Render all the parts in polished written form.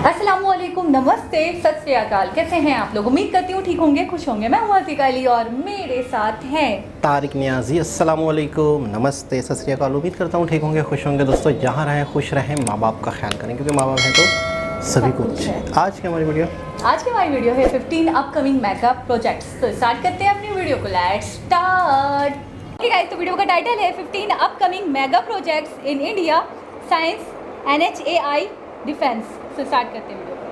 अस्सलामुअलैकुम, नमस्ते, सत श्री अकाल। कैसे हैं आप लोग? उम्मीद करती हूँ ठीक होंगे, खुश होंगे। मैं हूँ आतिका अली और मेरे साथ हैं तारिक नियाजी। अस्सलामुअलैकुम, नमस्ते, सत श्री अकाल। उम्मीद करता हूँ ठीक होंगे, खुश होंगे। दोस्तों, जहाँ रहें खुश रहें, माँ बाप का ख्याल करें, क्योंकि माँ बाप हैं तो सभी कुछ है। आज की हमारी वीडियो है 15 अपकमिंग मेगा प्रोजेक्ट्स। तो स्टार्ट करते हैं अपनी वीडियो को। Let's start. ओके गाइस, तो वीडियो का टाइटल है 15 upcoming mega projects in India, science, NHAI, defence. तो स्टार्ट करते हैं वीडियो को।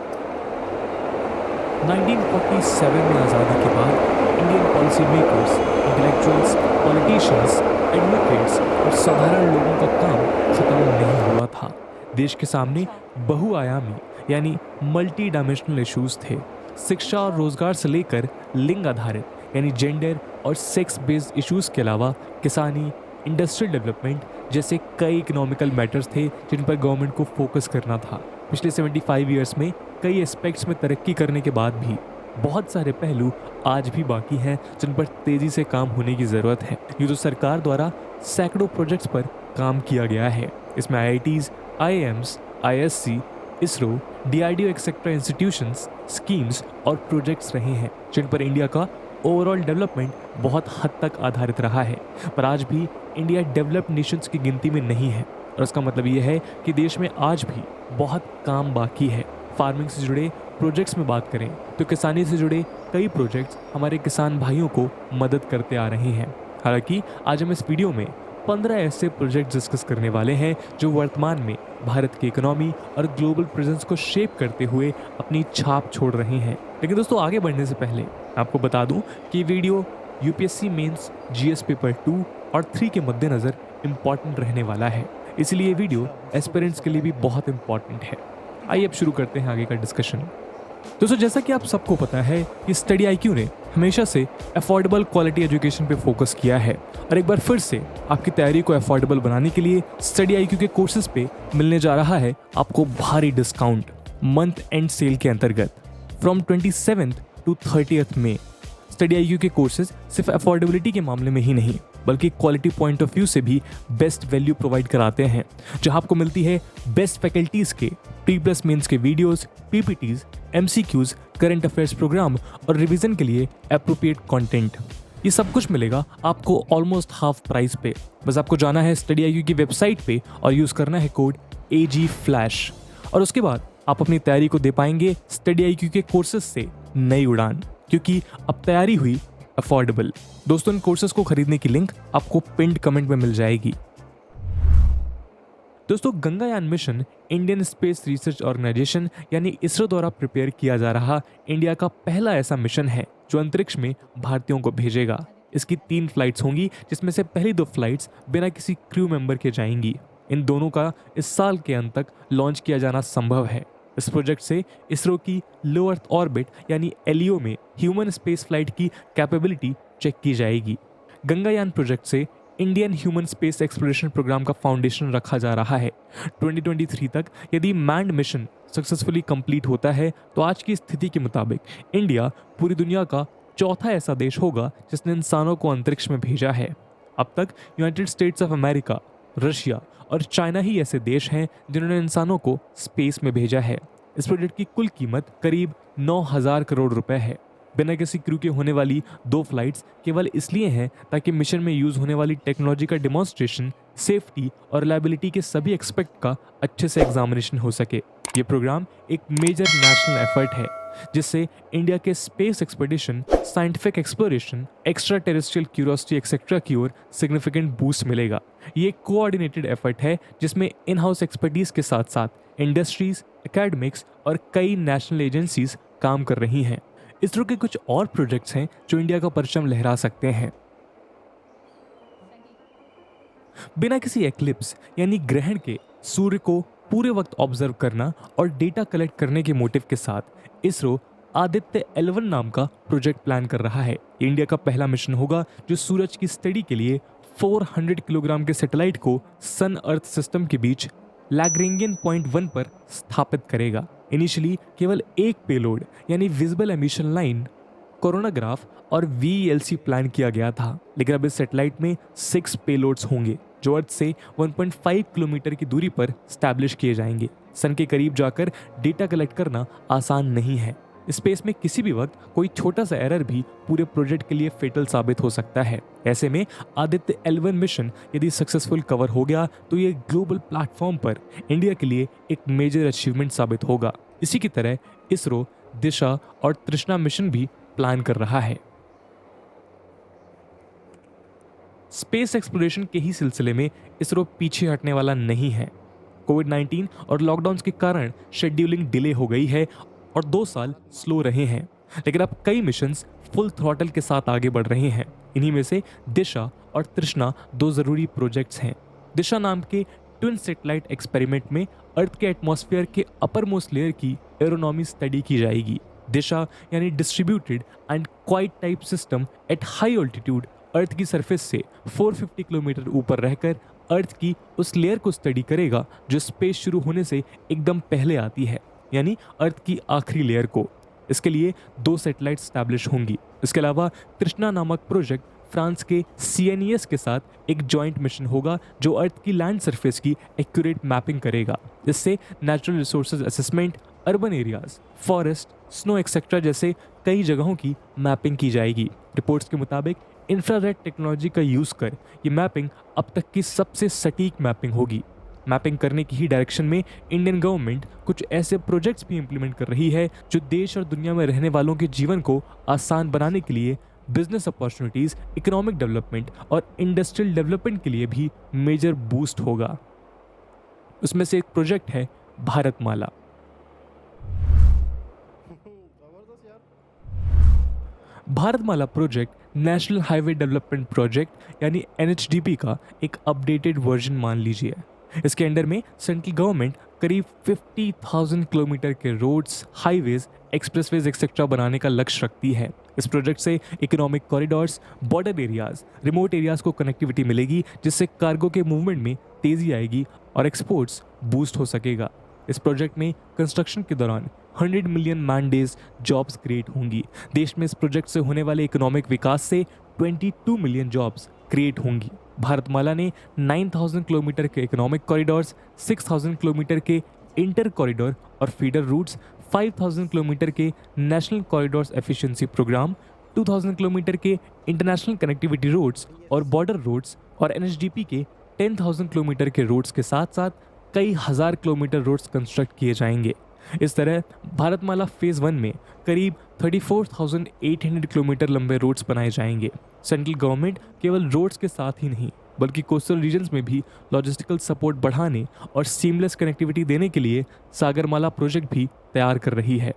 1947 में आज़ादी के बाद Indian policy makers, intellectuals, politicians, advocates और साधारण लोगों का काम खत्म नहीं हुआ था। देश के सामने बहुआयामी यानी मल्टी डायमेंशनल इश्यूज थे। शिक्षा और रोजगार से लेकर लिंग आधारित यानी जेंडर और सेक्स बेस्ड इश्यूज के अलावा किसानी, इंडस्ट्रियल डेवलपमेंट जैसे कई इकोनॉमिकल मैटर्स थे जिन पर गवर्नमेंट को फोकस करना था। पिछले 75 ईयर्स में कई एस्पेक्ट्स में तरक्की करने के बाद भी बहुत सारे पहलू आज भी बाकी हैं जिन पर तेजी से काम होने की ज़रूरत है। यूँ तो सरकार द्वारा सैकड़ों प्रोजेक्ट्स पर काम किया गया है। इसमें IITs, IIMs, ISC, ISRO, DRDO etcetera institutions, schemes और प्रोजेक्ट्स रहे हैं जिन पर इंडिया का ओवरऑल डेवलपमेंट बहुत हद तक आधारित रहा है। पर आज भी इंडिया डेवलप्ड नेशंस की गिनती में नहीं है और इसका मतलब ये है कि देश में आज भी बहुत काम बाकी है। फार्मिंग से जुड़े प्रोजेक्ट्स में बात करें तो किसानी से जुड़े कई प्रोजेक्ट्स हमारे किसान भाइयों को मदद करते आ रहे हैं। हालांकि आज हम इस वीडियो में 15 ऐसे प्रोजेक्ट डिस्कस करने वाले हैं जो वर्तमान में भारत की इकोनॉमी और ग्लोबल प्रेजेंस को शेप करते हुए अपनी छाप छोड़ रहे हैं। लेकिन दोस्तों, आगे बढ़ने से पहले आपको बता दूं कि video UPSC Mains, GS paper 2 और 3 के मद्देनज़र इम्पॉर्टेंट रहने वाला है, इसलिए ये वीडियो एस्पिरेंट्स के लिए भी बहुत इंपॉर्टेंट है। आइए अब शुरू करते हैं आगे का डिस्कशन। दोस्तों, जैसा कि आप सबको पता है कि स्टडी IQ ने हमेशा से अफोर्डेबल क्वालिटी एजुकेशन पे फोकस किया है और एक बार फिर से आपकी तैयारी को अफोर्डेबल बनाने के लिए स्टडी IQ के कोर्सेज पे मिलने जा रहा है आपको भारी डिस्काउंट मंथ एंड सेल के अंतर्गत। फ्रॉम 27 to 30 मई स्टडी IQ के कोर्सेज सिर्फ अफोर्डेबिलिटी के मामले में ही नहीं बल्कि क्वालिटी पॉइंट ऑफ व्यू से भी बेस्ट वैल्यू प्रोवाइड कराते हैं, जहां आपको मिलती है बेस्ट फैकल्टीज के प्री प्लस मेंस के videos, PPTs, MCQs, current affairs program और रिवीजन के लिए एप्रोप्रिएट कंटेंट। ये सब कुछ मिलेगा आपको ऑलमोस्ट हाफ प्राइस पे। बस आपको जाना है स्टडी IQ की वेबसाइट पे और यूज करना है कोड AGFlash और उसके बाद आप अपनी तैयारी को दे पाएंगे स्टडी IQ के कोर्सेज से नई उड़ान, क्योंकि अब तैयारी हुई अफोर्डेबल। दोस्तों, इन कोर्सेज को खरीदने की लिंक आपको पिन्ड कमेंट में मिल जाएगी। दोस्तों, Gaganyaan mission Indian Space Research Organisation यानी इसरो द्वारा प्रिपेयर किया जा रहा इंडिया का पहला ऐसा मिशन है जो अंतरिक्ष में भारतीयों को भेजेगा। इसकी 3 फ्लाइट्स होंगी, जिसमें से पहली 2 फ्लाइट्स बिना किसी क्रू मेंबर के जाएंगी। इन दोनों का इस साल के अंत तक लॉन्च किया जाना संभव है। इस प्रोजेक्ट से इसरो की लो अर्थ ऑर्बिट यानी LEO में ह्यूमन स्पेस फ्लाइट की कैपेबिलिटी चेक की जाएगी। गंगायान प्रोजेक्ट से Indian human space exploration program का फाउंडेशन रखा जा रहा है। 2023 तक यदि मैन्ड मिशन सक्सेसफुली कंप्लीट होता है तो आज की स्थिति के मुताबिक इंडिया पूरी दुनिया का चौथा ऐसा देश होगा जिसने इंसानों को अंतरिक्ष में भेजा है। अब तक United states of America, Russia और चाइना ही ऐसे देश हैं जिन्होंने इंसानों को स्पेस में भेजा है। इस प्रोजेक्ट की कुल कीमत करीब 9,000 करोड़ रुपए है। बिना किसी क्रू के होने वाली 2 फ्लाइट्स केवल इसलिए हैं ताकि मिशन में यूज होने वाली टेक्नोलॉजी का डेमोन्स्ट्रेशन, सेफ्टी और रिलायबिलिटी के सभी एक्सपेक्ट का अच्छे से एग्जामिनेशन हो सके। ये प्रोग्राम एक मेजर नेशनल एफर्ट है जिससे इंडिया के space expedition, scientific exploration, extra terrestrial curiosity etcetera की ओर सिग्निफिकेंट बूस्ट मिलेगा। ये एक कोऑर्डिनेटेड एफर्ट है जिसमें इन हाउस एक्सपर्टीज के साथ साथ इंडस्ट्रीज, एकेडमिक्स और कई नेशनल एजेंसीज काम कर रही हैं। इसरो के कुछ और प्रोजेक्ट्स हैं जो इंडिया का परचम लहरा सकते हैं। बिना किसी एक्लिप्स यानी ग्रहण के सूर्य को पूरे वक्त ऑब्जर्व करना और डेटा कलेक्ट करने के मोटिव के साथ इसरो आदित्य L1 नाम का प्रोजेक्ट प्लान कर रहा है। ये इंडिया का पहला मिशन होगा जो सूरज की स्टडी के लिए 400 किलोग्राम के सैटेलाइट को सन अर्थ सिस्टम के बीच लैग्रेंगियन पॉइंट 1 पर स्थापित करेगा। इनिशियली केवल एक पेलोड यानी विजिबल एमिशन लाइन, कोरोनाग्राफ और VELC प्लान किया गया था, लेकिन अब इस सैटेलाइट में 6 पेलोड्स होंगे जो अर्थ से 1.5 किलोमीटर की दूरी पर स्टैब्लिश किए जाएंगे। सन के करीब जाकर डेटा कलेक्ट करना आसान नहीं है। स्पेस में किसी भी वक्त कोई छोटा सा एरर भी पूरे प्रोजेक्ट के लिए फेटल साबित हो सकता है। ऐसे में आदित्य L1 मिशन यदि सक्सेसफुल कवर हो गया तो ये ग्लोबल प्लेटफॉर्म पर इंडिया के लिए एक मेजर अचीवमेंट साबित होगा। इसी की तरह इसरो दिशा और तृष्णा मिशन भी प्लान कर रहा है। स्पेस एक्सप्लोरेशन के ही सिलसिले में इसरो पीछे हटने वाला नहीं है। कोविड-19 और लॉकडाउन के कारण शेड्यूलिंग डिले हो गई है और 2 साल स्लो रहे हैं, लेकिन अब कई मिशंस फुल थ्रॉटल के साथ आगे बढ़ रहे हैं। इन्हीं में से दिशा और तृष्णा 2 जरूरी प्रोजेक्ट्स हैं। दिशा नाम के ट्विन सैटेलाइट एक्सपेरिमेंट में अर्थ के एटमॉस्फेयर के अपर मोस्ट लेयर की एरोनॉमी स्टडी की जाएगी। दिशा यानी distributed and quiet type system at high altitude earth की सरफेस से 450 किलोमीटर ऊपर रहकर अर्थ की उस लेयर को स्टडी करेगा जो स्पेस शुरू होने से एकदम पहले आती है, यानी अर्थ की आखिरी लेयर को। इसके लिए 2 सैटेलाइट स्टैब्लिश होंगी। इसके अलावा तृष्णा नामक प्रोजेक्ट फ्रांस के CNES के साथ एक जॉइंट मिशन होगा जो अर्थ की लैंड सरफेस की एक्यूरेट मैपिंग करेगा। इससे natural resources assessment, urban areas, forest, snow etcetera जैसे कई जगहों की मैपिंग की जाएगी। रिपोर्ट्स के मुताबिक इंफ्रारेड टेक्नोलॉजी का यूज़ कर ये मैपिंग अब तक की सबसे सटीक मैपिंग होगी। मैपिंग करने की ही डायरेक्शन में इंडियन गवर्नमेंट कुछ ऐसे प्रोजेक्ट्स भी इंप्लीमेंट कर रही है जो देश और दुनिया में रहने वालों के जीवन को आसान बनाने के लिए बिजनेस अपॉर्चुनिटीज, इकोनॉमिक डेवलपमेंट और इंडस्ट्रियल डेवलपमेंट के लिए भी मेजर बूस्ट होगा। उसमें से एक प्रोजेक्ट है Bharatmala. Bharatmala project national highway development project यानी NHDP का एक अपडेटेड वर्जन मान लीजिए। इसके अंडर में सेंट्रल गवर्नमेंट करीब 50,000 किलोमीटर के रोड्स, हाईवेज, एक्सप्रेसवेज एक्सेट्रा बनाने का लक्ष्य रखती है। इस प्रोजेक्ट से economic corridors, border areas, remote areas को कनेक्टिविटी मिलेगी जिससे कार्गो के मूवमेंट में तेजी आएगी और एक्सपोर्ट्स बूस्ट हो सकेगा। इस प्रोजेक्ट में कंस्ट्रक्शन के दौरान 100 million man days jobs create होंगी। देश में इस प्रोजेक्ट से होने वाले इकोनॉमिक विकास से 22 मिलियन जॉब्स क्रिएट होंगी। भारतमाला ने 9,000 किलोमीटर के इकोनॉमिक कॉरिडोर्स, 6,000 किलोमीटर के इंटर कॉरिडोर और फीडर रूट्स, 5,000 किलोमीटर के national corridors efficiency programme, 2,000 kilometre के इंटरनेशनल कनेक्टिविटी रोड्स और बॉर्डर रोड्स और NHDP के 10,000 किलोमीटर के रोड्स के साथ साथ कई हज़ार किलोमीटर रोड्स कंस्ट्रक्ट किए जाएंगे। इस तरह भारतमाला फेज़ 1 में करीब 34,800 किलोमीटर लंबे रोड्स बनाए जाएंगे। सेंट्रल गवर्नमेंट केवल रोड्स के साथ ही नहीं बल्कि कोस्टल रीजन्स में भी लॉजिस्टिकल सपोर्ट बढ़ाने और सीमलेस कनेक्टिविटी देने के लिए सागरमाला प्रोजेक्ट भी तैयार कर रही है।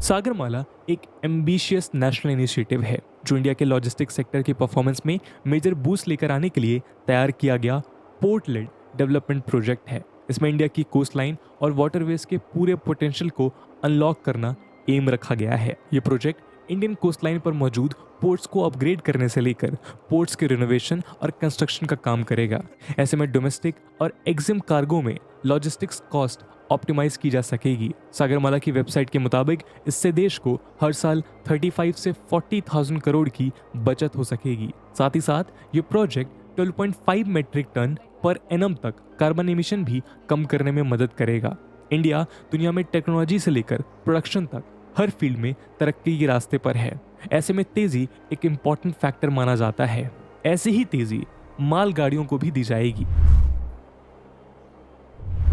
सागरमाला एक एम्बिशियस नेशनल इनिशिएटिव है जो इंडिया के लॉजिस्टिक सेक्टर की परफॉर्मेंस में मेजर बूस्ट लेकर आने के लिए तैयार किया गया पोर्ट लेड डेवलपमेंट प्रोजेक्ट है। इसमें इंडिया की कोस्ट लाइन और वाटरवेज के पूरे पोटेंशियल को अनलॉक करना एम रखा गया है। ये प्रोजेक्ट इंडियन कोस्ट लाइन पर मौजूद पोर्ट्स को अपग्रेड करने से लेकर पोर्ट्स के रिनोवेशन और कंस्ट्रक्शन का काम करेगा। ऐसे में डोमेस्टिक और एक्सिम कार्गो में लॉजिस्टिक्स कॉस्ट ऑप्टिमाइज की जा सकेगी। सागरमाला की वेबसाइट के मुताबिक इससे देश को हर साल 35 से 40,000 करोड़ की बचत हो सकेगी। साथ ही साथ ये project 12.5 metric ton per annum तक कार्बन एमिशन भी कम करने में मदद करेगा। इंडिया दुनिया में टेक्नोलॉजी से लेकर प्रोडक्शन तक हर फील्ड में तरक्की के रास्ते पर है। ऐसे में तेजी एक इम्पॉर्टेंट फैक्टर माना जाता है। ऐसी ही तेजी मालगाड़ियों को भी दी जाएगी।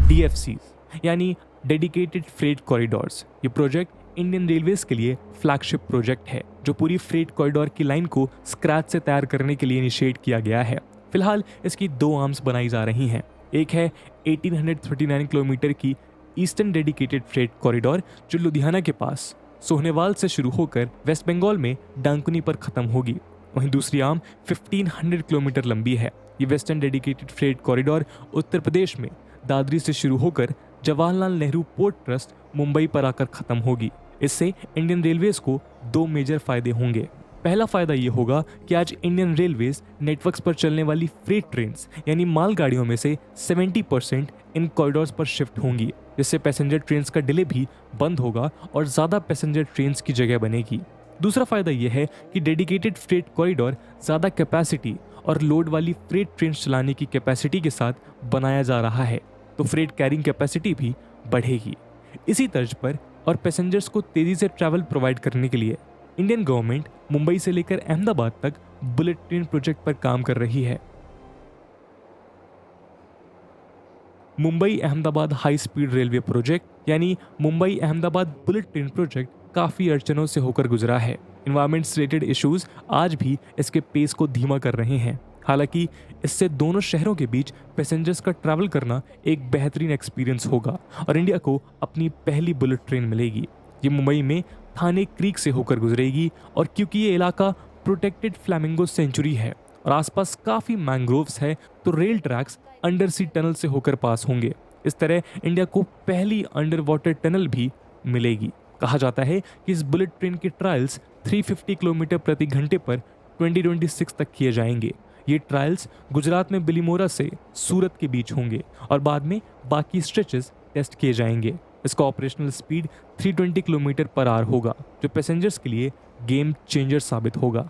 DFCs यानी डेडिकेटेड फ्रेट कॉरिडोर्स, ये प्रोजेक्ट इंडियन रेलवेज के लिए फ्लैगशिप प्रोजेक्ट है जो पूरी फ्रेट कॉरिडोर की लाइन को स्क्रैच से तैयार करने के लिए इनिशिएट किया गया है। फिलहाल इसकी 2 आर्म्स बनाई जा रही हैं। एक है 1839 किलोमीटर की ईस्टर्न डेडिकेटेड फ्रेट कॉरिडोर जो लुधियाना के पास सोहनेवाल से शुरू होकर वेस्ट बंगाल में डांकुनी पर खत्म होगी। वहीं दूसरी आर्म 1500 किलोमीटर लंबी है। ये western dedicated freight corridor Uttar Pradesh में दादरी से शुरू होकर जवाहरलाल नेहरू पोर्ट ट्रस्ट मुंबई पर आकर खत्म होगी। इससे इंडियन रेलवेज को 2 मेजर फायदे होंगे। पहला फायदा ये होगा कि आज इंडियन रेलवेज नेटवर्क्स पर चलने वाली फ्रेट ट्रेन्स यानी मालगाड़ियों में से 70% इन कॉरिडोर्स पर शिफ्ट होंगी, जिससे पैसेंजर ट्रेन्स का डिले भी बंद होगा और ज़्यादा पैसेंजर ट्रेन्स की जगह बनेगी। दूसरा फायदा यह है कि डेडिकेटेड फ्रेट कॉरिडोर ज़्यादा कैपेसिटी और लोड वाली फ्रेट ट्रेन चलाने की कैपेसिटी के साथ बनाया जा रहा है, तो फ्रेट कैरिंग कैपेसिटी भी बढ़ेगी। इसी तर्ज पर और पैसेंजर्स को तेजी से ट्रैवल प्रोवाइड करने के लिए इंडियन गवर्नमेंट मुंबई से लेकर अहमदाबाद तक बुलेट ट्रेन प्रोजेक्ट पर काम कर रही है। Mumbai Ahmedabad high speed railway project यानी Mumbai Ahmedabad bullet train project काफ़ी अड़चनों से होकर गुजरा है। इन्वायरमेंट से रिलेटेड इश्यूज आज भी इसके पेस को धीमा कर रहे हैं। हालांकि इससे दोनों शहरों के बीच पैसेंजर्स का ट्रैवल करना एक बेहतरीन एक्सपीरियंस होगा और इंडिया को अपनी पहली बुलेट ट्रेन मिलेगी। ये मुंबई में थाने क्रीक से होकर गुजरेगी और क्योंकि ये इलाका प्रोटेक्टेड फ्लैमिंगो सेंचुरी है और आसपास काफ़ी मैंग्रोव्स है, तो रेल ट्रैक्स अंडर सी टनल से होकर पास होंगे। इस तरह इंडिया को पहली अंडर वाटर टनल भी मिलेगी। कहा जाता है कि इस बुलेट ट्रेन के ट्रायल्स 350 किलोमीटर प्रति घंटे पर 2026 तक किए जाएंगे। ये ट्रायल्स गुजरात में बिलीमोरा से सूरत के बीच होंगे और बाद में बाकी स्ट्रेचेस टेस्ट किए जाएंगे। इसका operational speed 320 kilometre per hour होगा, जो पैसेंजर्स के लिए गेम चेंजर साबित होगा।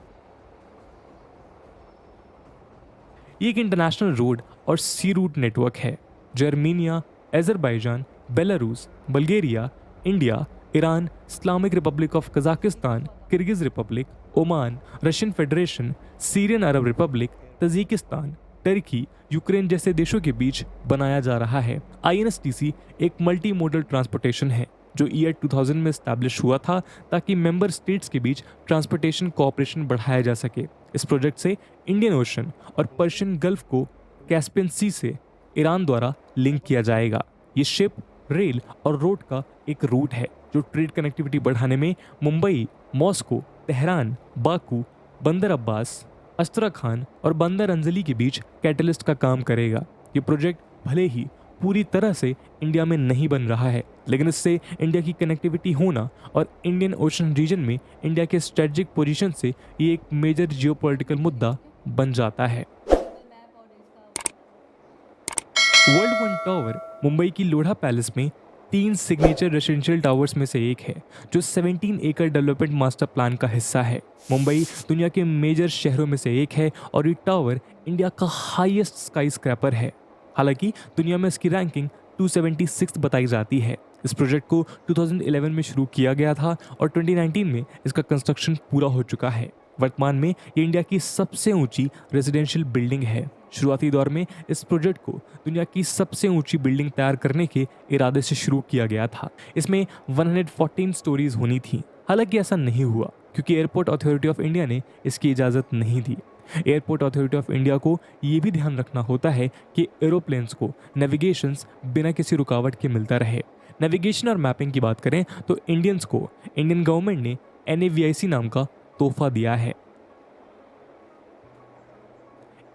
ये एक इंटरनेशनल रोड और सी रूट नेटवर्क है जो Armenia, Azerbaijan, Belarus, Bulgaria, India, Iran, Islamic Republic of Kazakhstan, Kyrgyz Republic, Oman, Russian federation, Syrian Arab Republic, Tajikistan, Turkey, Ukraine जैसे देशों के बीच बनाया जा रहा है। INSTC एक मल्टी मोडल ट्रांसपोर्टेशन है जो ईयर 2000 में स्टैब्लिश हुआ था ताकि मेंबर स्टेट्स के बीच ट्रांसपोर्टेशन कोऑपरेशन बढ़ाया जा सके। इस प्रोजेक्ट से इंडियन ओशन और पर्शियन गल्फ को कैस्पियन सी से ईरान द्वारा लिंक किया जाएगा। ये शिप, रेल और रोड का एक रूट है जो ट्रेड कनेक्टिविटी बढ़ाने में मुंबई, मॉस्को, तेहरान, बाकू, बंदर अब्बास, अस्त्रखान और बंदर अंजली के बीच कैटलिस्ट का काम करेगा। ये प्रोजेक्ट भले ही पूरी तरह से इंडिया में नहीं बन रहा है, लेकिन इससे इंडिया की कनेक्टिविटी होना और इंडियन ओशन रीजन में इंडिया के स्ट्रेटजिक पोजीशन से ये एक मेजर जियोपॉलिटिकल मुद्दा बन जाता है। वर्ल्ड वन टावर मुंबई की लोढ़ा पैलेस में 3 सिग्नेचर रेसिडेंशियल टावर्स में से एक है जो 17 एकड़ डेवलपमेंट मास्टर प्लान का हिस्सा है। मुंबई दुनिया के मेजर शहरों में से एक है और ये टावर इंडिया का हाईएस्ट स्काई स्क्रैपर है। हालांकि दुनिया में इसकी रैंकिंग 276 बताई जाती है। इस प्रोजेक्ट को 2011 में शुरू किया गया था और 2019 में इसका कंस्ट्रक्शन पूरा हो चुका है। वर्तमान में ये इंडिया की सबसे ऊंची रेजिडेंशियल बिल्डिंग है। शुरुआती दौर में इस प्रोजेक्ट को दुनिया की सबसे ऊंची बिल्डिंग तैयार करने के इरादे से शुरू किया गया था। इसमें 114 स्टोरीज होनी थी। हालांकि ऐसा नहीं हुआ क्योंकि एयरपोर्ट अथॉरिटी ऑफ इंडिया ने इसकी इजाज़त नहीं दी। एयरपोर्ट अथॉरिटी ऑफ इंडिया को ये भी ध्यान रखना होता है कि एरोप्लेन्स को नेविगेशंस बिना किसी रुकावट के मिलता रहे। नेविगेशन और मैपिंग की बात करें तो इंडियंस को इंडियन गवर्नमेंट ने NAVIC नाम का तोहफा दिया है।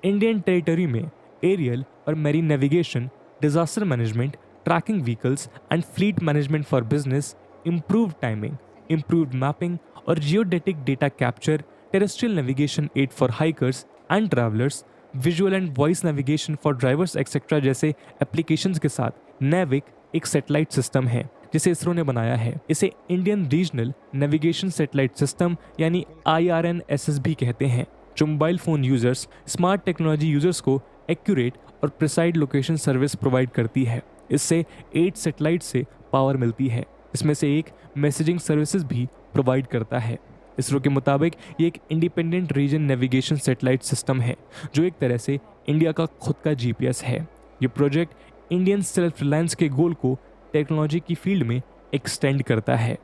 इंडियन टेरिटरी में एरियल और marine navigation, disaster management, tracking vehicles and fleet management for business, improved timing, improved mapping और geodetic data capture, terrestrial navigation aid for hikers and travellers, visual and voice navigation for drivers etcetera जैसे applications के साथ NavIC एक satellite system है जिसे इसरो ने बनाया है। इसे Indian regional navigation satellite system यानी IRNSS भी कहते हैं, जो mobile phone users, smart technology users को एक्यूरेट और प्रिसाइड लोकेशन सर्विस प्रोवाइड करती है। इससे 8 सैटेलाइट से पावर मिलती है। इसमें से एक मैसेजिंग सर्विसेज भी प्रोवाइड करता है। इसरो के मुताबिक ये एक independent region navigation satellite system है जो एक तरह से इंडिया का खुद का GPS है। ये प्रोजेक्ट इंडियन सेल्फ रिलायंस के गोल को टेक्नोलॉजी की फील्ड में एक्सटेंड करता है।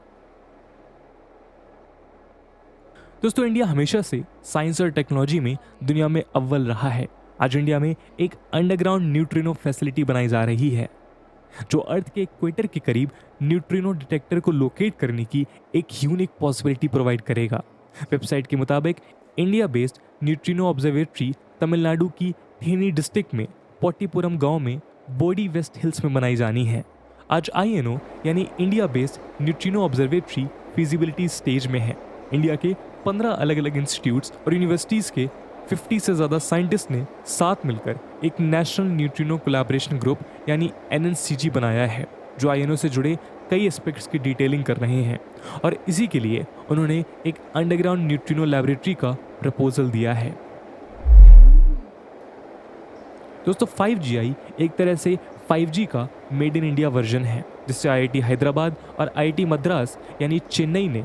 दोस्तों, इंडिया हमेशा से साइंस और टेक्नोलॉजी में दुनिया में अव्वल रहा है। आज इंडिया में एक अंडरग्राउंड न्यूट्रिनो फैसिलिटी बनाई जा रही है जो अर्थ के इक्वेटर के करीब न्यूट्रिनो डिटेक्टर को लोकेट करने की एक यूनिक पॉसिबिलिटी प्रोवाइड करेगा। वेबसाइट के मुताबिक India based neutrino observatory Tamil Nadu की थेनी डिस्ट्रिक्ट में पोट्टीपुरम गांव में बोडी वेस्ट हिल्स में बनाई जानी है। आज INO यानी India based neutrino observatory feasibility stage में है। इंडिया के 15 अलग अलग इंस्टीट्यूट्स और यूनिवर्सिटीज़ के 50 से ज़्यादा साइंटिस्ट ने साथ मिलकर एक नेशनल न्यूट्रिनो कोलैबोरेशन ग्रुप यानी NNCG बनाया है जो INO से जुड़े कई एस्पेक्ट्स की डिटेलिंग कर रहे हैं और इसी के लिए उन्होंने एक अंडरग्राउंड न्यूट्रिनो लैबोरेटरी का प्रपोजल दिया है। दोस्तों 5GI एक तरह से 5G का मेड इन इंडिया वर्जन है, जिसे IIT हैदराबाद और IIT मद्रास यानी चेन्नई ने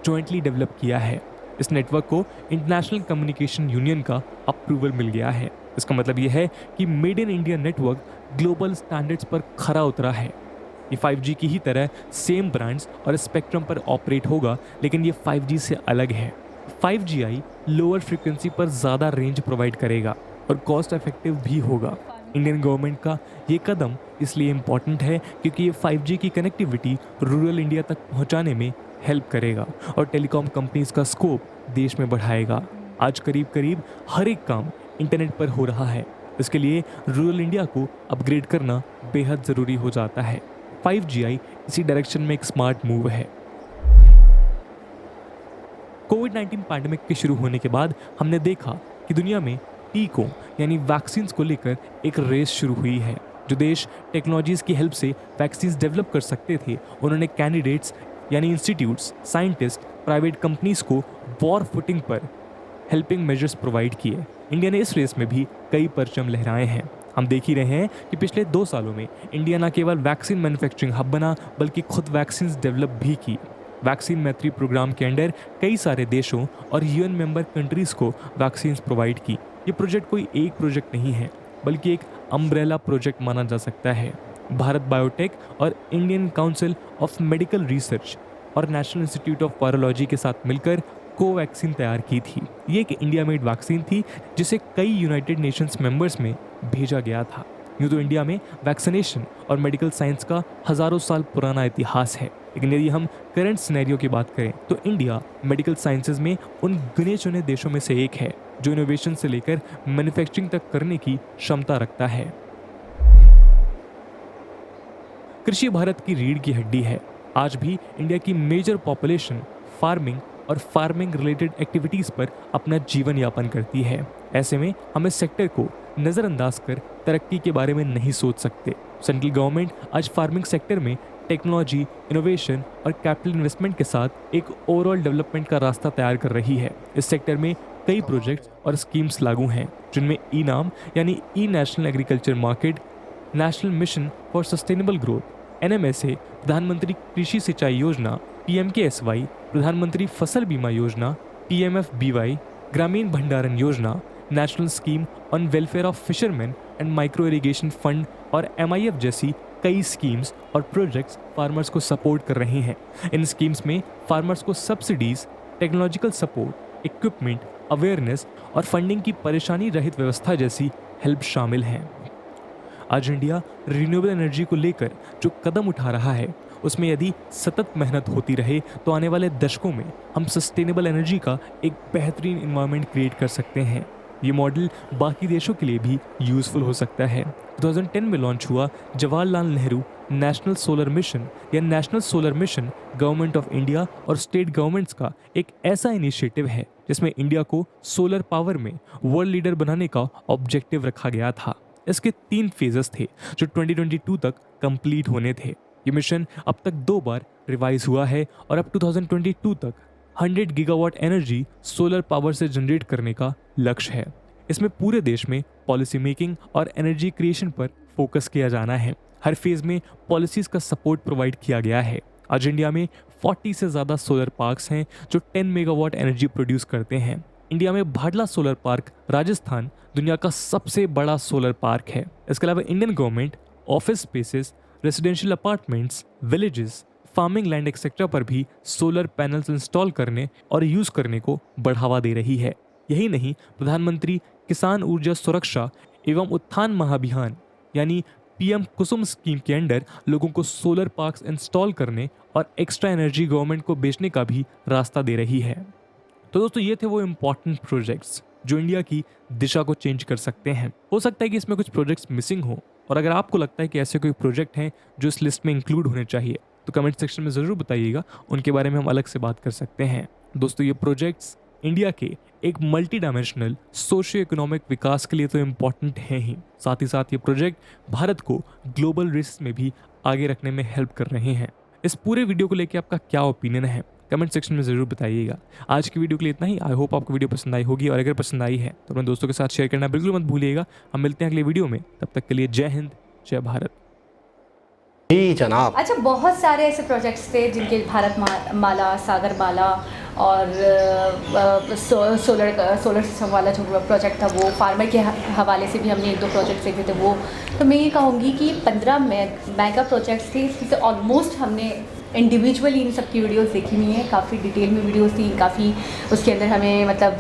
जॉइंटली डेवलप किया है। इस नेटवर्क को इंटरनेशनल कम्युनिकेशन यूनियन का अप्रूवल मिल गया है। इसका मतलब यह है कि made in India network global standards पर खरा उतरा है। ये 5G की ही तरह सेम ब्रांड्स और स्पेक्ट्रम पर ऑपरेट होगा, लेकिन ये 5G से अलग है। 5GI लोअर फ्रीक्वेंसी पर ज़्यादा रेंज प्रोवाइड करेगा और कॉस्ट इफेक्टिव भी होगा। इंडियन गवर्नमेंट का ये कदम इसलिए इम्पॉर्टेंट है क्योंकि ये 5G की कनेक्टिविटी रूरल इंडिया तक पहुंचाने में हेल्प करेगा और टेलीकॉम कंपनीज का स्कोप देश में बढ़ाएगा। आज करीब करीब हर एक काम इंटरनेट पर हो रहा है। इसके लिए रूरल इंडिया को अपग्रेड करना बेहद ज़रूरी हो जाता है। 5GI इसी डायरेक्शन में एक स्मार्ट मूव है। कोविड-19 पैंडेमिक के शुरू होने के बाद हमने देखा कि दुनिया में टीकों यानी वैक्सीन को लेकर एक रेस शुरू हुई है। जो देश टेक्नोलॉजीज़ की हेल्प से वैक्सीन डेवलप कर सकते थे, उन्होंने कैंडिडेट्स यानी इंस्टीट्यूट्स, साइंटिस्ट, प्राइवेट कंपनीज को वॉर फुटिंग पर हेल्पिंग मेजर्स प्रोवाइड किए। इंडिया ने इस रेस में भी कई परचम लहराए हैं। हम देख ही रहे हैं कि पिछले 2 सालों में इंडिया न केवल वैक्सीन मैन्युफैक्चरिंग हब बना, बल्कि खुद वैक्सीन डेवलप भी की। वैक्सीन मैत्री प्रोग्राम के अंडर कई सारे देशों और UN मेंबर कंट्रीज़ को वैक्सीन प्रोवाइड की। ये प्रोजेक्ट कोई एक प्रोजेक्ट नहीं है, बल्कि एक अम्ब्रेला प्रोजेक्ट माना जा सकता है। भारत बायोटेक और Indian council of medical research और नेशनल इंस्टीट्यूट ऑफ वायरोलॉजी के साथ मिलकर कोवैक्सीन तैयार की थी। ये एक इंडिया मेड वैक्सीन थी जिसे कई यूनाइटेड नेशंस मेंबर्स में भेजा गया था। यूँ तो इंडिया में वैक्सीनेशन और मेडिकल साइंस का हज़ारों साल पुराना इतिहास है, लेकिन यदि हम करंट सिनेरियो की बात करें तो इंडिया मेडिकल साइंसेज में उन गिने चुने देशों में से एक है जो इनोवेशन से लेकर मैन्युफैक्चरिंग तक करने की क्षमता रखता है। कृषि भारत की रीढ़ की हड्डी है। आज भी इंडिया की मेजर पॉपुलेशन फार्मिंग और फार्मिंग रिलेटेड एक्टिविटीज़ पर अपना जीवन यापन करती है। ऐसे में हम इस सेक्टर को नज़रअंदाज कर तरक्की के बारे में नहीं सोच सकते। सेंट्रल गवर्नमेंट आज फार्मिंग सेक्टर में टेक्नोलॉजी, इनोवेशन और कैपिटल इन्वेस्टमेंट के साथ एक ओवरऑल डेवलपमेंट का रास्ता तैयार कर रही है। इस सेक्टर में कई प्रोजेक्ट्स और स्कीम्स लागू हैं, जिनमें ई-नाम यानी e National Agriculture Market, National Mission for Sustainable Growth, NMSA, प्रधानमंत्री कृषि सिंचाई योजना, PMKSY, प्रधानमंत्री फसल बीमा योजना, PMFBY, ग्रामीण भंडारण योजना, national scheme on welfare of fisherman and micro irrigation fund और MIF जैसी कई स्कीम्स और प्रोजेक्ट्स फार्मर्स को सपोर्ट कर रही हैं। इन स्कीम्स में फार्मर्स को subsidies, technological support, equipment, awareness और फंडिंग की परेशानी रहित व्यवस्था जैसी हेल्प शामिल हैं। आज इंडिया रिन्यूएबल एनर्जी को लेकर जो कदम उठा रहा है, उसमें यदि सतत मेहनत होती रहे तो आने वाले दशकों में हम सस्टेनेबल एनर्जी का एक बेहतरीन इन्वायरमेंट क्रिएट कर सकते हैं। ये मॉडल बाकी देशों के लिए भी यूज़फुल हो सकता है। 2010 में लॉन्च हुआ Jawaharlal Nehru National Solar Mission या National Solar Mission Government of India और स्टेट गवर्नमेंट्स का एक ऐसा इनिशिएटिव है जिसमें इंडिया को सोलर पावर में वर्ल्ड लीडर बनाने का ऑब्जेक्टिव रखा गया था। इसके 3 फेजेस थे जो 2022 तक कंप्लीट होने थे। ये मिशन अब तक 2 बार रिवाइज हुआ है और अब 2022 तक 100 गीगावाट एनर्जी सोलर पावर से जनरेट करने का लक्ष्य है। इसमें पूरे देश में पॉलिसी मेकिंग और एनर्जी क्रिएशन पर फोकस किया जाना है। हर फेज में पॉलिसीज का सपोर्ट प्रोवाइड किया गया है। आज इंडिया में 40 से ज़्यादा सोलर पार्क्स हैं जो 10 मेगावाट एनर्जी प्रोड्यूस करते हैं। इंडिया में भाडला सोलर पार्क राजस्थान दुनिया का सबसे बड़ा सोलर पार्क है। इसके अलावा Indian government office spaces, residential apartments, villages, farming land etcetera पर भी सोलर पैनल्स इंस्टॉल करने और यूज़ करने को बढ़ावा दे रही है। यही नहीं, प्रधानमंत्री किसान ऊर्जा सुरक्षा एवं उत्थान महाभियान यानी PM कुसुम स्कीम के अंडर लोगों को सोलर पार्क्स इंस्टॉल करने और एक्स्ट्रा एनर्जी गवर्नमेंट को बेचने का भी रास्ता दे रही है। तो दोस्तों, ये थे वो इम्पॉर्टेंट प्रोजेक्ट्स जो इंडिया की दिशा को चेंज कर सकते हैं। हो सकता है कि इसमें कुछ प्रोजेक्ट्स मिसिंग हो, और अगर आपको लगता है कि ऐसे कोई प्रोजेक्ट हैं जो इस लिस्ट में इंक्लूड होने चाहिए तो कमेंट सेक्शन में ज़रूर बताइएगा, उनके बारे में हम अलग से बात कर सकते हैं। दोस्तों, ये प्रोजेक्ट्स इंडिया के एक मल्टी डायमेंशनल सोशियो इकोनॉमिक विकास के लिए तो इम्पॉर्टेंट हैं ही, साथ ही साथ ये प्रोजेक्ट भारत को ग्लोबल रेस में भी आगे रखने में हेल्प कर रहे हैं। इस पूरे वीडियो को लेकर आपका क्या ओपिनियन है कमेंट सेक्शन में ज़रूर बताइएगा। आज की वीडियो के लिए इतना ही। आई होप आपको वीडियो पसंद आई होगी, और अगर पसंद आई है तो अपने दोस्तों के साथ शेयर करना बिल्कुल मत भूलिएगा। हम मिलते हैं अगले वीडियो में, तब तक के लिए जय हिंद, जय भारत। जी जनाब। अच्छा, बहुत सारे ऐसे प्रोजेक्ट्स थे जिनके भारत माला, सागर माला और सोलर सिस्टम वाला जो प्रोजेक्ट था वो, फार्मर के हवाले से भी हमने 1-2 प्रोजेक्ट्स देखे थे वो। तो मैं ये कहूँगी कि 15 मेगा प्रोजेक्ट्स थे, इसमें से ऑलमोस्ट हमने इंडिविजुअली इन सब की वीडियोस देखी हुई हैं। काफ़ी डिटेल में वीडियोस थी, काफ़ी उसके अंदर हमें मतलब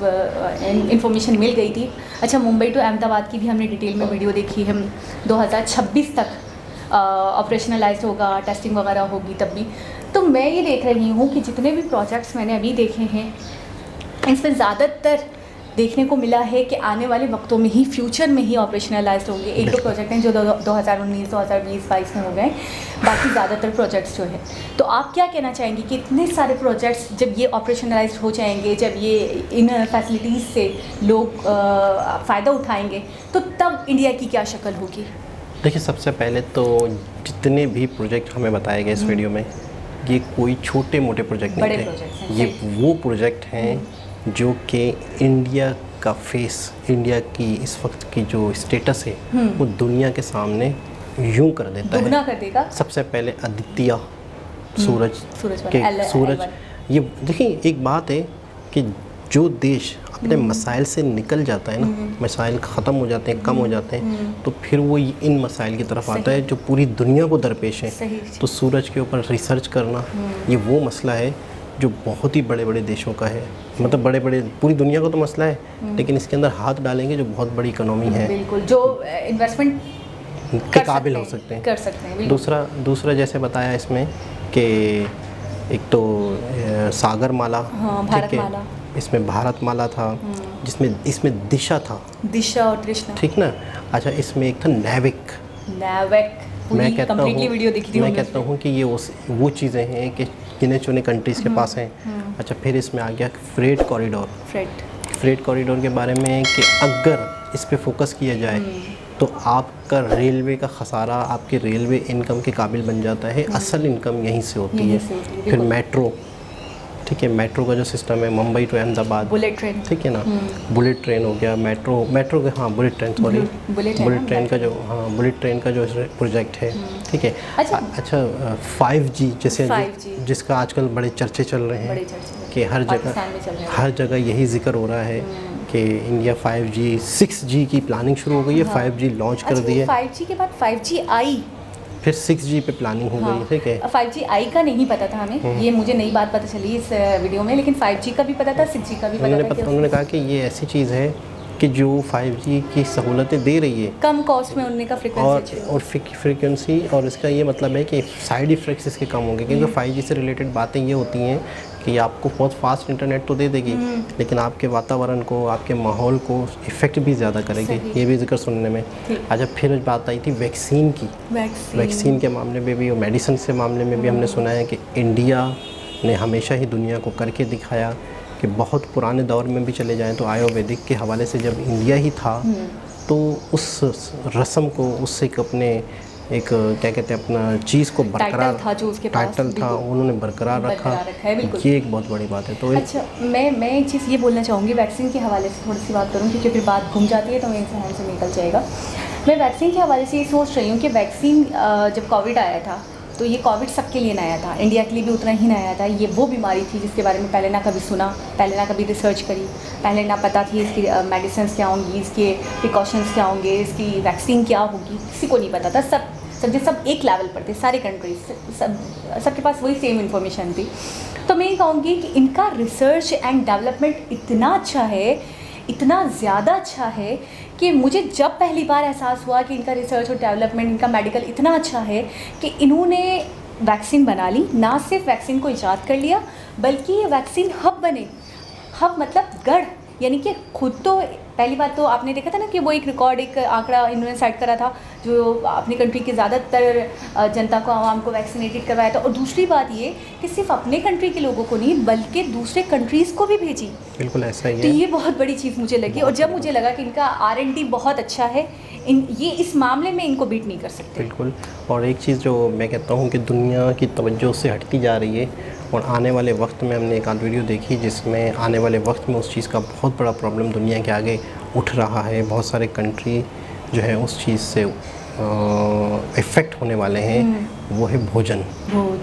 इन्फॉर्मेशन मिल गई थी। अच्छा, मुंबई टू अहमदाबाद की भी हमने डिटेल में वीडियो देखी। हम 2026 तक ऑपरेशनलाइज होगा, टेस्टिंग वगैरह होगी तब भी। तो मैं ये देख रही हूँ कि जितने भी प्रोजेक्ट्स मैंने अभी देखे हैं, इसमें ज़्यादातर देखने को मिला है कि आने वाले वक्तों में ही, फ्यूचर में ही ऑपरेशनलाइज होंगे। 1-2 प्रोजेक्ट हैं जो 2019, 2020, 2022 में हो गए, बाकी ज़्यादातर प्रोजेक्ट्स जो है। तो आप क्या कहना चाहेंगे कि इतने सारे प्रोजेक्ट्स जब ये ऑपरेशनलाइज हो जाएंगे, जब ये इन फैसिलिटीज़ से लोग फ़ायदा उठाएंगे, तो तब इंडिया की क्या शक्ल होगी? देखिए, सबसे पहले तो जितने भी प्रोजेक्ट हमें बताए गए इस वीडियो में, ये कोई छोटे मोटे प्रोजेक्ट नहीं थे। ये वो प्रोजेक्ट हैं जो कि इंडिया का फेस, इंडिया की इस वक्त की जो स्टेटस है वो दुनिया के सामने यूं कर देता है, दुगना कर देगा। सबसे पहले आदित्य, सूरज सूरज, सूरज। ये देखिए, एक बात है कि जो देश अपने मसाइल से निकल जाता है ना, मसाइल ख़त्म हो जाते हैं, कम हो जाते हैं, तो फिर वो इन मसाइल की तरफ आता है जो पूरी दुनिया को दरपेश है। तो सूरज के ऊपर रिसर्च करना, ये वो मसला है जो बहुत ही बड़े बड़े देशों का है। मतलब बड़े बड़े, पूरी दुनिया को तो मसला है, लेकिन इसके अंदर हाथ डालेंगे जो बहुत बड़ी इकोनॉमी है, बिल्कुल, जो इन्वेस्टमेंट के काबिल हो सकते हैं, कर सकते हैं। दूसरा जैसे बताया इसमें कि एक तो सागर माला, भारत माला, इसमें भारत माला था, जिसमें इसमें दिशा था, दिशा और तृष्णा, ठीक ना। अच्छा, इसमें एक था नैविक। मैं कहता हूँ कि ये वो चीज़ें हैं कि गिने चुने कंट्रीज़ के पास हैं। अच्छा, फिर इसमें आ गया फ्रेट कॉरिडोर। फ्रेट कॉरिडोर के बारे में कि अगर इस पे फोकस किया जाए तो आपका रेलवे का खसारा आपके रेलवे इनकम के काबिल बन जाता है। असल इनकम यहीं से होती है। फिर मेट्रो, ठीक है, मेट्रो का जो सिस्टम है, Mumbai to Ahmedabad, bullet train, ठीक है ना, बुलेट ट्रेन हो गया, मेट्रो के, हाँ bullet train, sorry bullet train का जो, हाँ बुलेट ट्रेन का जो प्रोजेक्ट है, ठीक है। अच्छा 5G जैसे 5G, जिसका आजकल बड़े चर्चे चल रहे हैं कि हर जगह यही जिक्र हो रहा है कि इंडिया 5G 6G की प्लानिंग शुरू हो गई है। 5G लॉन्च कर दी है। 5G के बाद 5G आई, फिर 6G पे प्लानिंग हो गई, ठीक है। 5G आई का नहीं पता था हमें, ये मुझे नई बात पता चली इस वीडियो में, लेकिन 5G का भी पता था, 6G का भी पता था। उन्होंने कहा कि ये ऐसी चीज़ है कि जो 5G की सहूलतें दे रही है कम कॉस्ट में, उनने का फ्रीक्वेंसी, और इसका ये मतलब है कि साइड इफ़ेक्ट्स इसके कम होंगे, क्योंकि 5G से रिलेटेड बातें ये होती हैं कि आपको बहुत फास्ट इंटरनेट तो दे देगी, लेकिन आपके वातावरण को, आपके माहौल को इफ़ेक्ट भी ज़्यादा करेगी, ये भी जिक्र सुनने में। अच्छा, फिर बात आई थी वैक्सीन की। वैक्सीन के मामले में भी और मेडिसिन के मामले में भी हमने सुना है कि इंडिया ने हमेशा ही दुनिया को करके दिखाया कि बहुत पुराने दौर में भी चले जाएं तो आयुर्वेदिक के हवाले से जब इंडिया ही था, तो उस रस्म को, उससे अपने एक क्या कहते हैं, अपना चीज़ को बरकरार था, जो उसके टाइटल था, उन्होंने बरकरार रखा है। ये एक बहुत बड़ी बात है। तो अच्छा, मैं एक चीज़ ये बोलना चाहूँगी, वैक्सीन के हवाले से थोड़ी सी बात करूँ, क्योंकि फिर बात घूम जाती है तो मेरे ध्यान से निकल जाएगा। मैं वैक्सीन के हवाले से ये सोच रही हूँ कि वैक्सीन जब कोविड आया था तो ये कोविड सबके लिए नया था, इंडिया के लिए भी उतना ही नया था। ये वो बीमारी थी जिसके बारे में पहले ना कभी सुना, पहले ना कभी रिसर्च करी, पहले ना पता थी इसकी मेडिसिन क्या होंगी, इसके प्रिकॉशंस क्या होंगे, इसकी वैक्सीन क्या होगी, किसी को नहीं पता था। सब एक लेवल पर थे, सारे कंट्रीज, सबके पास वही सेम इन्फॉर्मेशन थी। तो मैं ये कहूँगी कि इनका रिसर्च एंड डेवलपमेंट इतना अच्छा है, इतना ज़्यादा अच्छा है कि मुझे जब पहली बार एहसास हुआ कि इनका रिसर्च और डेवलपमेंट, इनका मेडिकल इतना अच्छा है कि इन्होंने वैक्सीन बना ली, ना सिर्फ वैक्सीन को ईजाद कर लिया बल्कि ये वैक्सीन हब बने। हब मतलब गढ़, यानी कि खुद तो पहली बात तो आपने देखा था ना कि वो एक रिकॉर्ड, एक आंकड़ा इन्होंने सेट करा था जो अपनी कंट्री के ज़्यादातर जनता को, आवाम को वैक्सीनेटेड करवाया था। और दूसरी बात ये कि सिर्फ अपने कंट्री के लोगों को नहीं बल्कि दूसरे कंट्रीज़ को भी भेजी। बिल्कुल ऐसा ही है। तो ये बहुत बड़ी चीज़ मुझे लगी। और जब मुझे लगा कि इनका R&D बहुत अच्छा है, ये इस मामले में इनको बीट नहीं कर सकते। बिल्कुल। और एक चीज़ जो मैं कहता हूँ कि दुनिया की तवज्जो से हटती जा रही है, और आने वाले वक्त में हमने एक आध वीडियो देखी जिसमें आने वाले वक्त में उस चीज़ का बहुत बड़ा प्रॉब्लम दुनिया के आगे उठ रहा है। बहुत सारे कंट्री जो है उस चीज़ से इफ़ेक्ट होने वाले हैं, वो है भोजन,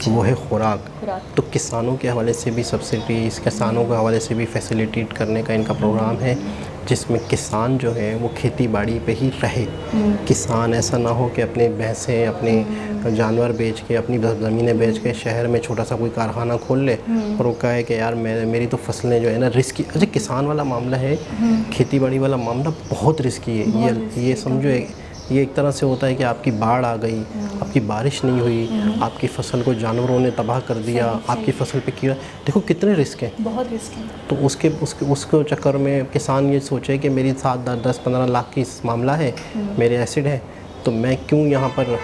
वो है खुराक। तो किसानों के हवाले से भी सब्सिडीज़, किसानों के हवाले से भी फैसिलिटेट करने का इनका प्रोग्राम है, जिसमें किसान जो है वो खेती बाड़ी पे ही रहे। किसान ऐसा ना हो कि अपने भैंसें, अपने जानवर बेच के, अपनी ज़मीनें बेच के शहर में छोटा सा कोई कारखाना खोल ले और वो कहे कि यार मेरी तो फसलें जो है ना रिस्की। अच्छा, किसान वाला मामला है, खेती बाड़ी वाला मामला बहुत रिस्की है। ये समझो, ये एक तरह से होता है कि आपकी बाढ़ आ गई, आपकी बारिश नहीं हुई, आपकी फसल को जानवरों ने तबाह कर दिया, आपकी फसल पे कीड़ा, देखो कितने रिस्क हैं, बहुत रिस्क हैं। तो उसके चक्कर में किसान ये सोचे कि मेरी 7-10-15 लाख की मामला है, मेरे एसिड है, तो मैं क्यों यहाँ पर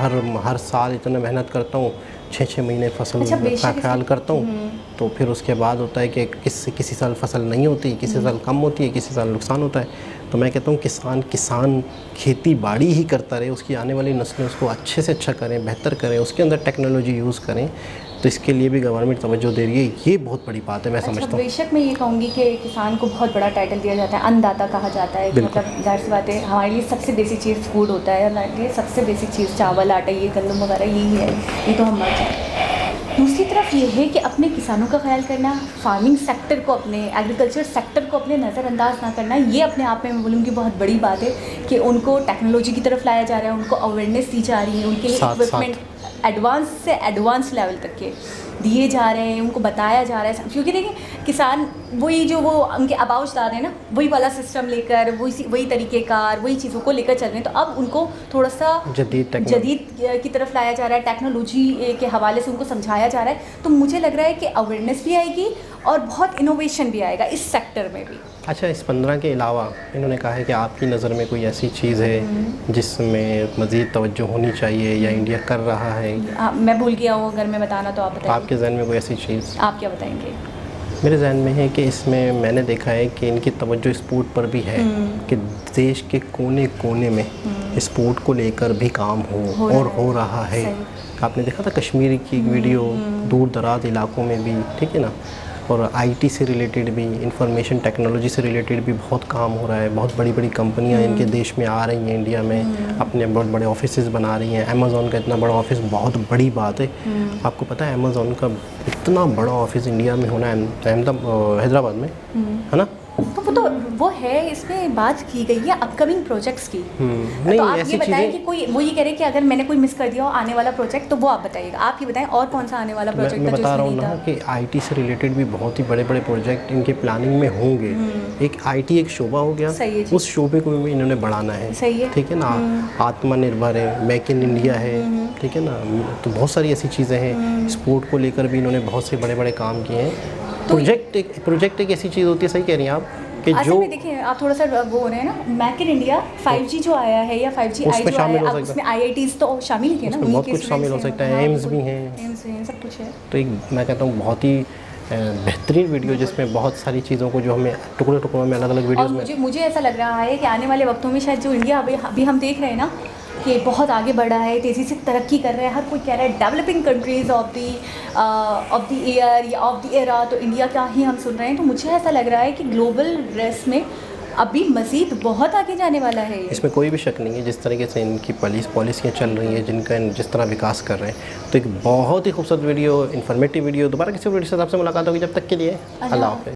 हर साल इतना मेहनत करता हूँ, 6-6 महीने फसल का ख्याल करता हूँ, तो फिर उसके बाद होता है कि किसी साल फसल नहीं होती, किसी साल कम होती है, किसी साल नुकसान होता है। तो मैं कहता हूँ किसान खेती बाड़ी ही करता रहे, उसकी आने वाली नस्लें उसको अच्छे से अच्छा करें, बेहतर करें, उसके अंदर टेक्नोलॉजी यूज़ करें। तो इसके लिए भी गवर्नमेंट तवज्जो दे रही है, ये बहुत बड़ी बात है, मैं समझता हूँ। बेशक मैं ये कहूँगी कि किसान को बहुत बड़ा टाइटल दिया जाता है, अन्नदाता कहा जाता है। मतलब जाहिर सी बात है, हमारे लिए सबसे बेसिक चीज़ फूड होता है, हमारे लिए सबसे बेसिक चीज़ चावल, आटा, ये गंदम वगैरह यही है, ये तो हम मर जाए। दूसरी तरफ ये है कि अपने किसानों का ख्याल करना, फार्मिंग सेक्टर को, अपने एग्रीकल्चर सेक्टर को अपने नज़रअंदाज ना करना, ये अपने आप में मैं बोलूँगी बहुत बड़ी बात है कि उनको टेक्नोलॉजी की तरफ लाया जा रहा है, उनको अवेयरनेस दी जा रही है, उनके लिए इक्विपमेंट एडवांस से एडवांस लेवल तक के दिए जा रहे हैं, उनको बताया जा रहा है। क्योंकि देखिए किसान वही जो वो उनके अबाउजदार हैं ना, वही वाला सिस्टम लेकर, वही तरीक़ेकार, वही चीज़ों को लेकर चल रहे हैं। तो अब उनको थोड़ा सा जदीद की तरफ लाया जा रहा है, टेक्नोलॉजी के हवाले से उनको समझाया जा रहा है। तो मुझे लग रहा है कि अवेयरनेस भी आएगी और बहुत इनोवेशन भी आएगा इस सेक्टर में भी। अच्छा, इस 15 के अलावा इन्होंने कहा है कि आपकी नज़र में कोई ऐसी चीज़ है जिसमें मज़ीद तवज्जो होनी चाहिए या इंडिया कर रहा है? मैं भूल गया हूँ, अगर मैं बताना तो आप बताइए। आपके जहन में कोई ऐसी चीज़? आप क्या बताएंगे? मेरे जहन में है कि इसमें मैंने देखा है कि इनकी तवज्जो स्पोर्ट पर भी है, कि देश के कोने कोने में स्पोर्ट को लेकर भी काम हो रहा है। आपने देखा था कश्मीर की वीडियो, दूर दराज इलाकों में भी, ठीक है ना। और आईटी से रिलेटेड भी, इंफॉर्मेशन टेक्नोलॉजी से रिलेटेड भी बहुत काम हो रहा है। बहुत बड़ी बड़ी कंपनियां इनके देश में आ रही हैं, इंडिया में अपने बहुत बड़े ऑफिसेज बना रही हैं। अमेज़ॉन का इतना बड़ा ऑफिस बहुत बड़ी बात है। आपको पता है अमेज़ॉन का इतना बड़ा ऑफिस इंडिया में होना, हैदराबाद में, है ना। तो वो है, इसमें बात की गई है अपकमिंग प्रोजेक्ट्स की। नहीं, तो आप ये बताएं कि कोई वो ये कह रहे हैं कि अगर मैंने कोई मिस कर दिया हो आने वाला प्रोजेक्ट, तो वो आप बताइएगा। आप ये बताएं और कौन सा आने वाला प्रोजेक्ट मैं बता रहा हूँ ना कि आईटी से रिलेटेड भी बहुत ही बड़े बड़े प्रोजेक्ट इनके प्लानिंग में होंगे। एक आईटी एक शोबा हो गया, उस शोबे को भी इन्होंने बढ़ाना है, ठीक है ना। आत्मनिर्भर है, मेक इन इंडिया है, ठीक है ना। तो बहुत सारी ऐसी चीज़ें हैं। स्पोर्ट को लेकर भी इन्होंने बहुत से बड़े बड़े काम किए हैं। प्रोजेक्ट एक ऐसी चीज़ होती है, सही कह रही हैं आप, कि जो देखिए आप थोड़ा सा वो हो रहे हैं ना, मेक इन इंडिया 5G जो आया है या 5G आई जो आया है, अब उसमें IITs तो शामिल है ना, बहुत कुछ शामिल हो सकता है, एम्स भी हैं, सब कुछ है। तो एक मैं कहता हूँ बहुत ही बेहतरीन वीडियो जिसमें बहुत सारी चीज़ों को जो हमें टुकड़े टुकड़ों में अलग अलग वीडियोस में, मुझे ऐसा लग रहा है कि आने वाले वक्तों में शायद जो इंडिया अभी हम देख रहे हैं ना कि बहुत आगे बढ़ा है, तेज़ी से तरक्की कर रहा है, हर कोई कह रहा है developing countries of the year या ऑफ द एरा, तो इंडिया का ही हम सुन रहे हैं। तो मुझे ऐसा लग रहा है कि ग्लोबल रेस में अभी मज़ीद बहुत आगे जाने वाला है। इसमें कोई भी शक नहीं है। जिस तरीके से इनकी पॉलिसियाँ चल रही हैं, जिनका जिस तरह विकास कर रहे हैं, तो एक बहुत ही खूबसूरत वीडियो, इन्फॉर्मेटिव वीडियो। दोबारा किसी वीडियो से आपसे मुलाकात होगी, जब तक के लिए अल्लाह हाफ़िज़।